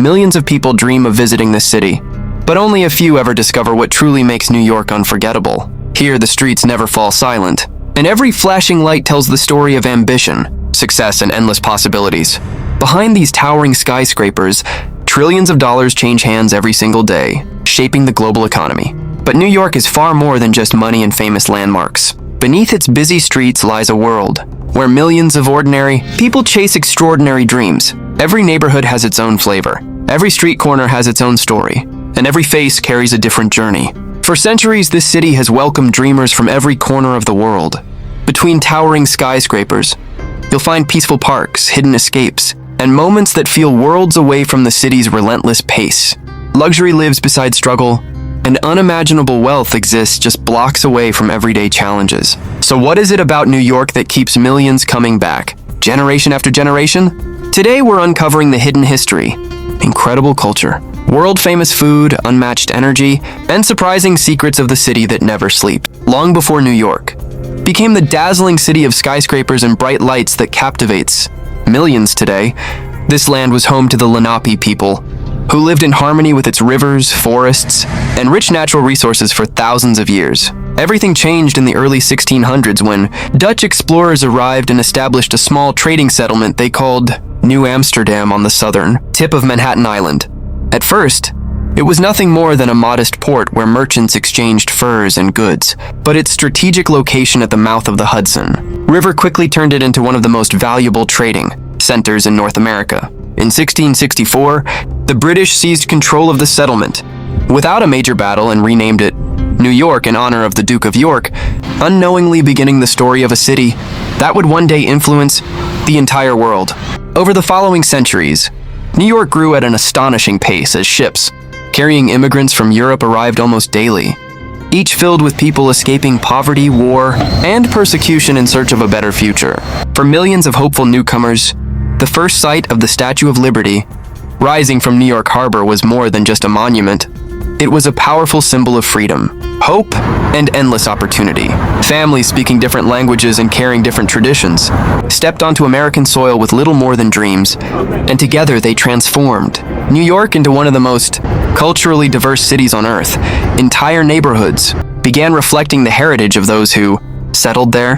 Millions of people dream of visiting this city, but only a few ever discover what truly makes New York unforgettable. Here, the streets never fall silent, and every flashing light tells the story of ambition, success, and endless possibilities. Behind these towering skyscrapers, trillions of dollars change hands every single day, shaping the global economy. But New York is far more than just money and famous landmarks. Beneath its busy streets lies a world where millions of ordinary people chase extraordinary dreams. Every neighborhood has its own flavor. Every street corner has its own story, and every face carries a different journey. For centuries, this city has welcomed dreamers from every corner of the world. Between towering skyscrapers, you'll find peaceful parks, hidden escapes, and moments that feel worlds away from the city's relentless pace. Luxury lives beside struggle, and unimaginable wealth exists just blocks away from everyday challenges. So what is it about New York that keeps millions coming back, generation after generation? Today we're uncovering the hidden history, incredible culture, world-famous food, unmatched energy, and surprising secrets of the city that never sleeps. Long before New York became the dazzling city of skyscrapers and bright lights that captivates millions today, this land was home to the Lenape people, who lived in harmony with its rivers, forests, and rich natural resources for thousands of years. Everything changed in the early 1600s when Dutch explorers arrived and established a small trading settlement they called New Amsterdam on the southern tip of Manhattan Island. At first, it was nothing more than a modest port where merchants exchanged furs and goods, but its strategic location at the mouth of the Hudson River quickly turned it into one of the most valuable trading centers in North America. In 1664, the British seized control of the settlement without a major battle and renamed it New York in honor of the Duke of York, unknowingly beginning the story of a city that would one day influence the entire world. Over the following centuries, New York grew at an astonishing pace as ships carrying immigrants from Europe arrived almost daily, each filled with people escaping poverty, war, and persecution in search of a better future. For millions of hopeful newcomers, the first sight of the Statue of Liberty rising from New York Harbor was more than just a monument. It was a powerful symbol of freedom, hope, and endless opportunity. Families speaking different languages and carrying different traditions stepped onto American soil with little more than dreams, and together they transformed New York into one of the most culturally diverse cities on Earth. Entire neighborhoods began reflecting the heritage of those who settled there.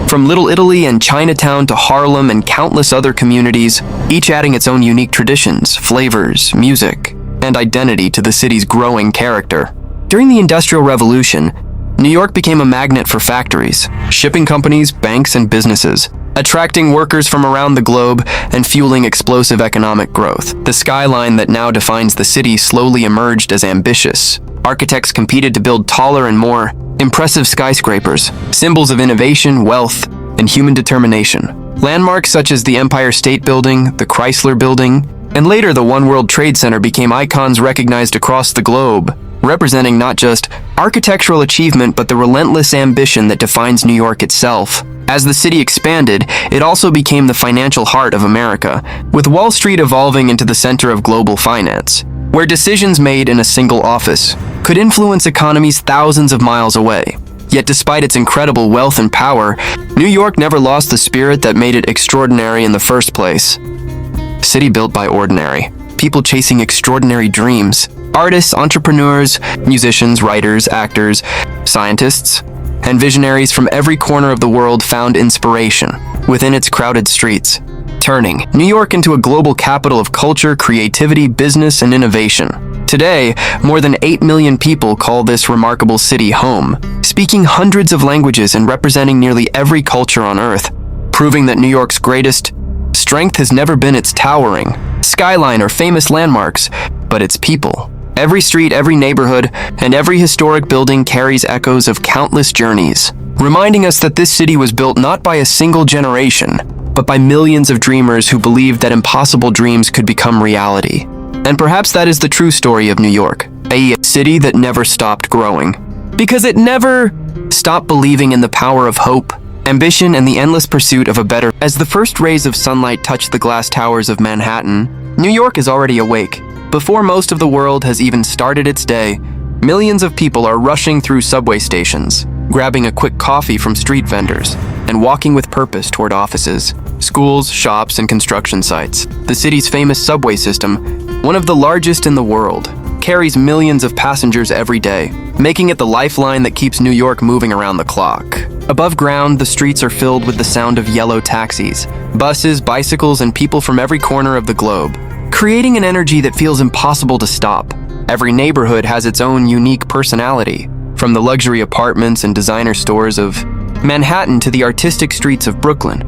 From Little Italy and Chinatown to Harlem and countless other communities, each adding its own unique traditions, flavors, music, and identity to the city's growing character. During the Industrial Revolution, New York became a magnet for factories, shipping companies, banks, and businesses, attracting workers from around the globe and fueling explosive economic growth. The skyline that now defines the city slowly emerged as ambitious. Architects competed to build taller and more impressive skyscrapers, symbols of innovation, wealth, and human determination. Landmarks such as the Empire State Building, the Chrysler Building, and later the One World Trade Center became icons recognized across the globe, representing not just architectural achievement but the relentless ambition that defines New York itself. As the city expanded, it also became the financial heart of America, with Wall Street evolving into the center of global finance, where decisions made in a single office could influence economies thousands of miles away. Yet despite its incredible wealth and power, New York never lost the spirit that made it extraordinary in the first place. A city built by ordinary people chasing extraordinary dreams. Artists, entrepreneurs, musicians, writers, actors, scientists, and visionaries from every corner of the world found inspiration within its crowded streets, turning New York into a global capital of culture, creativity, business, and innovation. Today, more than 8 million people call this remarkable city home, speaking hundreds of languages and representing nearly every culture on Earth, proving that New York's greatest strength has never been its towering skyline or famous landmarks, but its people. Every street, every neighborhood, and every historic building carries echoes of countless journeys, reminding us that this city was built not by a single generation, but by millions of dreamers who believed that impossible dreams could become reality. And perhaps that is the true story of New York, a city that never stopped growing, because it never stopped believing in the power of hope, ambition, and the endless pursuit of a better. As the first rays of sunlight touch the glass towers of Manhattan, New York is already awake. Before most of the world has even started its day, millions of people are rushing through subway stations, grabbing a quick coffee from street vendors, and walking with purpose toward offices, schools, shops, and construction sites. The city's famous subway system, one of the largest in the world, carries millions of passengers every day, making it the lifeline that keeps New York moving around the clock. Above ground, the streets are filled with the sound of yellow taxis, buses, bicycles, and people from every corner of the globe, creating an energy that feels impossible to stop. Every neighborhood has its own unique personality, from the luxury apartments and designer stores of Manhattan to the artistic streets of Brooklyn,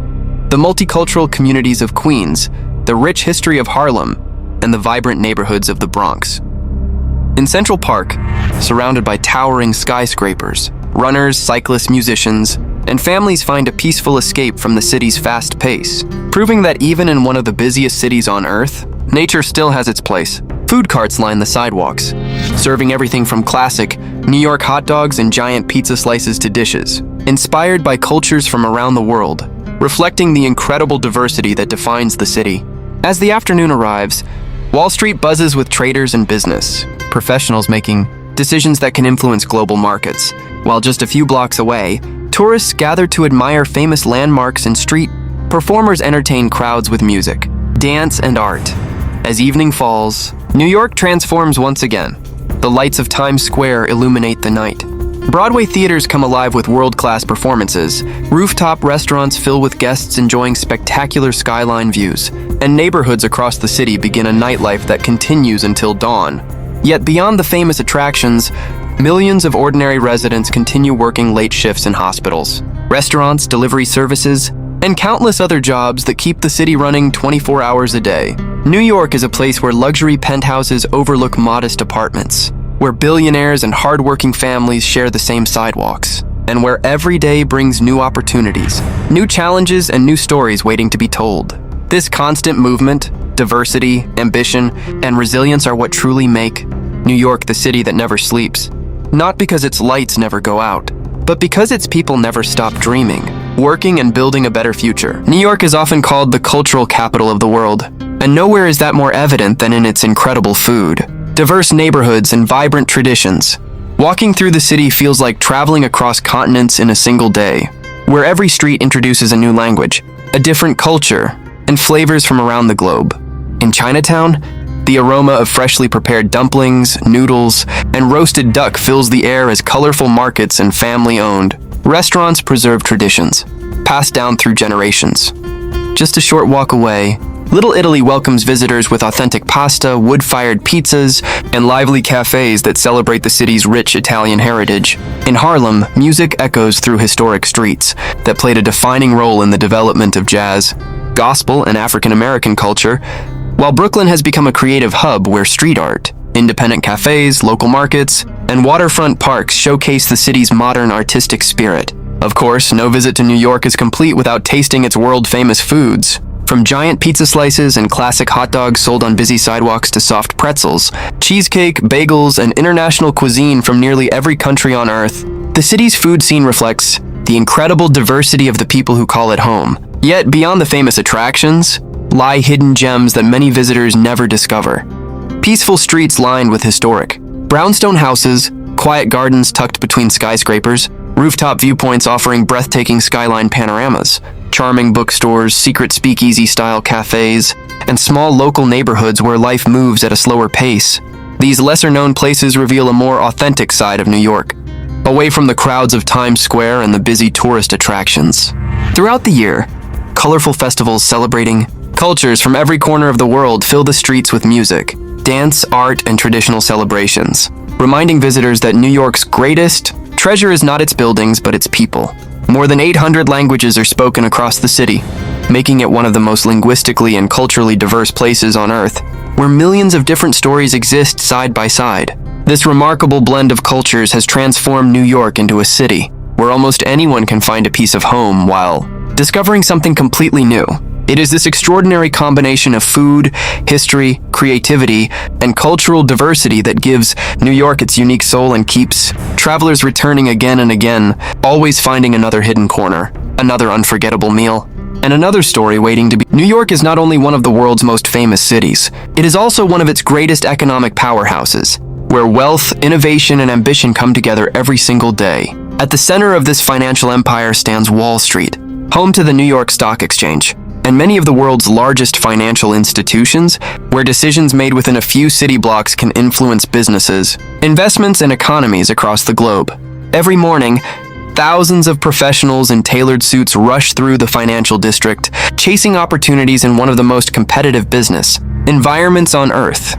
the multicultural communities of Queens, the rich history of Harlem, and the vibrant neighborhoods of the Bronx. In Central Park, surrounded by towering skyscrapers, runners, cyclists, musicians, and families find a peaceful escape from the city's fast pace, proving that even in one of the busiest cities on Earth, nature still has its place. Food carts line the sidewalks, serving everything from classic New York hot dogs and giant pizza slices to dishes, inspired by cultures from around the world, reflecting the incredible diversity that defines the city. As the afternoon arrives, Wall Street buzzes with traders and business professionals making decisions that can influence global markets, while just a few blocks away, tourists gather to admire famous landmarks and street performers entertain crowds with music, dance, and art. As evening falls, New York transforms once again. The lights of Times Square illuminate the night. Broadway theaters come alive with world-class performances, rooftop restaurants fill with guests enjoying spectacular skyline views, and neighborhoods across the city begin a nightlife that continues until dawn. Yet beyond the famous attractions, millions of ordinary residents continue working late shifts in hospitals, restaurants, delivery services, and countless other jobs that keep the city running 24 hours a day. New York is a place where luxury penthouses overlook modest apartments, where billionaires and hardworking families share the same sidewalks, and where every day brings new opportunities, new challenges, and new stories waiting to be told. This constant movement, diversity, ambition, and resilience are what truly make New York the city that never sleeps. Not because its lights never go out, but because its people never stop dreaming, working, and building a better future. New York is often called the cultural capital of the world, and nowhere is that more evident than in its incredible food, diverse neighborhoods, and vibrant traditions. Walking through the city feels like traveling across continents in a single day, where every street introduces a new language, a different culture, and flavors from around the globe. In Chinatown, the aroma of freshly prepared dumplings, noodles, and roasted duck fills the air as colorful markets and family-owned restaurants preserve traditions, passed down through generations. Just a short walk away, Little Italy welcomes visitors with authentic pasta, wood-fired pizzas, and lively cafes that celebrate the city's rich Italian heritage. In Harlem, music echoes through historic streets that played a defining role in the development of jazz, gospel, and African-American culture, while Brooklyn has become a creative hub where street art, independent cafes, local markets, and waterfront parks showcase the city's modern artistic spirit. Of course, no visit to New York is complete without tasting its world-famous foods. From giant pizza slices and classic hot dogs sold on busy sidewalks to soft pretzels, cheesecake, bagels, and international cuisine from nearly every country on Earth, the city's food scene reflects the incredible diversity of the people who call it home. Yet, beyond the famous attractions, lie hidden gems that many visitors never discover. Peaceful streets lined with historic brownstone houses, quiet gardens tucked between skyscrapers, rooftop viewpoints offering breathtaking skyline panoramas, charming bookstores, secret speakeasy-style cafes, and small local neighborhoods where life moves at a slower pace. These lesser-known places reveal a more authentic side of New York, away from the crowds of Times Square and the busy tourist attractions. Throughout the year, colorful festivals celebrating cultures from every corner of the world fill the streets with music, dance, art, and traditional celebrations, reminding visitors that New York's greatest treasure is not its buildings, but its people. More than 800 languages are spoken across the city, making it one of the most linguistically and culturally diverse places on Earth, where millions of different stories exist side by side. This remarkable blend of cultures has transformed New York into a city where almost anyone can find a piece of home while discovering something completely new. It is this extraordinary combination of food, history, creativity, and cultural diversity that gives New York its unique soul and keeps travelers returning again and again, always finding another hidden corner, another unforgettable meal, and another story waiting to be. New York is not only one of the world's most famous cities, it is also one of its greatest economic powerhouses, where wealth, innovation, and ambition come together every single day. At the center of this financial empire stands Wall Street, home to the New York Stock Exchange, and many of the world's largest financial institutions, where decisions made within a few city blocks can influence businesses, investments, and economies across the globe. Every morning, thousands of professionals in tailored suits rush through the financial district, chasing opportunities in one of the most competitive business environments on Earth.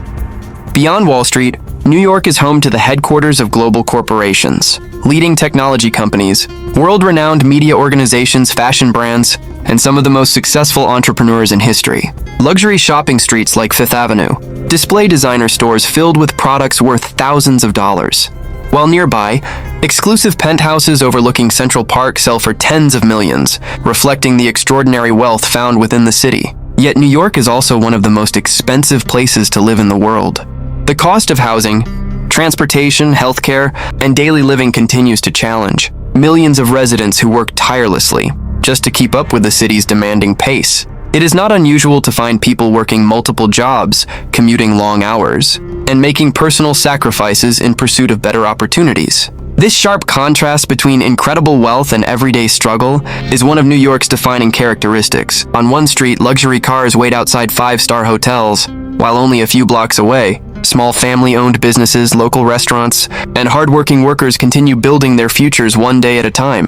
Beyond Wall Street, New York is home to the headquarters of global corporations, leading technology companies, world-renowned media organizations, fashion brands, and some of the most successful entrepreneurs in history. Luxury shopping streets like Fifth Avenue display designer stores filled with products worth thousands of dollars, while nearby, exclusive penthouses overlooking Central Park sell for tens of millions, reflecting the extraordinary wealth found within the city. Yet New York is also one of the most expensive places to live in the world. The cost of housing, transportation, healthcare, and daily living continues to challenge millions of residents who work tirelessly just to keep up with the city's demanding pace. It is not unusual to find people working multiple jobs, commuting long hours, and making personal sacrifices in pursuit of better opportunities. This sharp contrast between incredible wealth and everyday struggle is one of New York's defining characteristics. On one street, luxury cars wait outside five-star hotels, while only a few blocks away, small family-owned businesses, local restaurants, and hardworking workers continue building their futures one day at a time.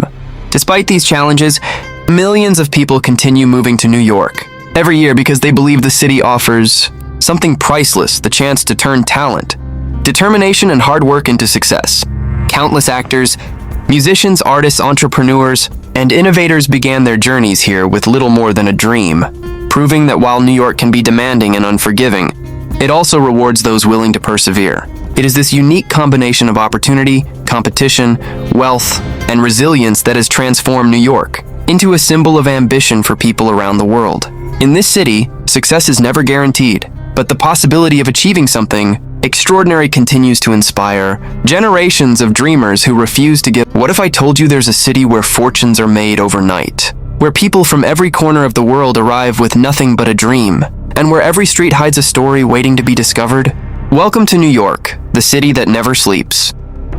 Despite these challenges, millions of people continue moving to New York every year because they believe the city offers something priceless: the chance to turn talent, determination, and hard work into success. Countless actors, musicians, artists, entrepreneurs, and innovators began their journeys here with little more than a dream, proving that while New York can be demanding and unforgiving, it also rewards those willing to persevere. It is this unique combination of opportunity, competition, wealth, and resilience that has transformed New York into a symbol of ambition for people around the world. In this city, success is never guaranteed, but the possibility of achieving something extraordinary continues to inspire generations of dreamers who refuse to give. What if I told you there's a city where fortunes are made overnight, where people from every corner of the world arrive with nothing but a dream, and where every street hides a story waiting to be discovered? Welcome to New York, the city that never sleeps.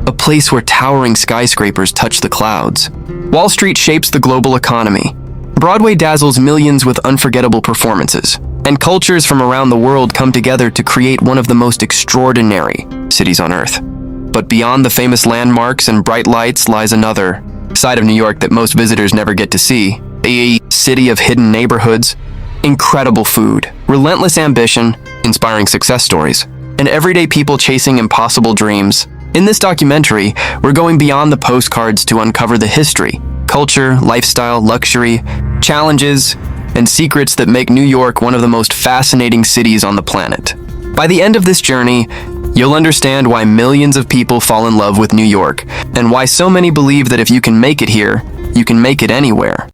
A place where towering skyscrapers touch the clouds. Wall Street shapes the global economy. Broadway dazzles millions with unforgettable performances, and cultures from around the world come together to create one of the most extraordinary cities on Earth. But beyond the famous landmarks and bright lights lies another side of New York that most visitors never get to see: a city of hidden neighborhoods, incredible food, relentless ambition, inspiring success stories, and everyday people chasing impossible dreams. In this documentary, we're going beyond the postcards to uncover the history, culture, lifestyle, luxury, challenges, and secrets that make New York one of the most fascinating cities on the planet. By the end of this journey, you'll understand why millions of people fall in love with New York, and why so many believe that if you can make it here, you can make it anywhere.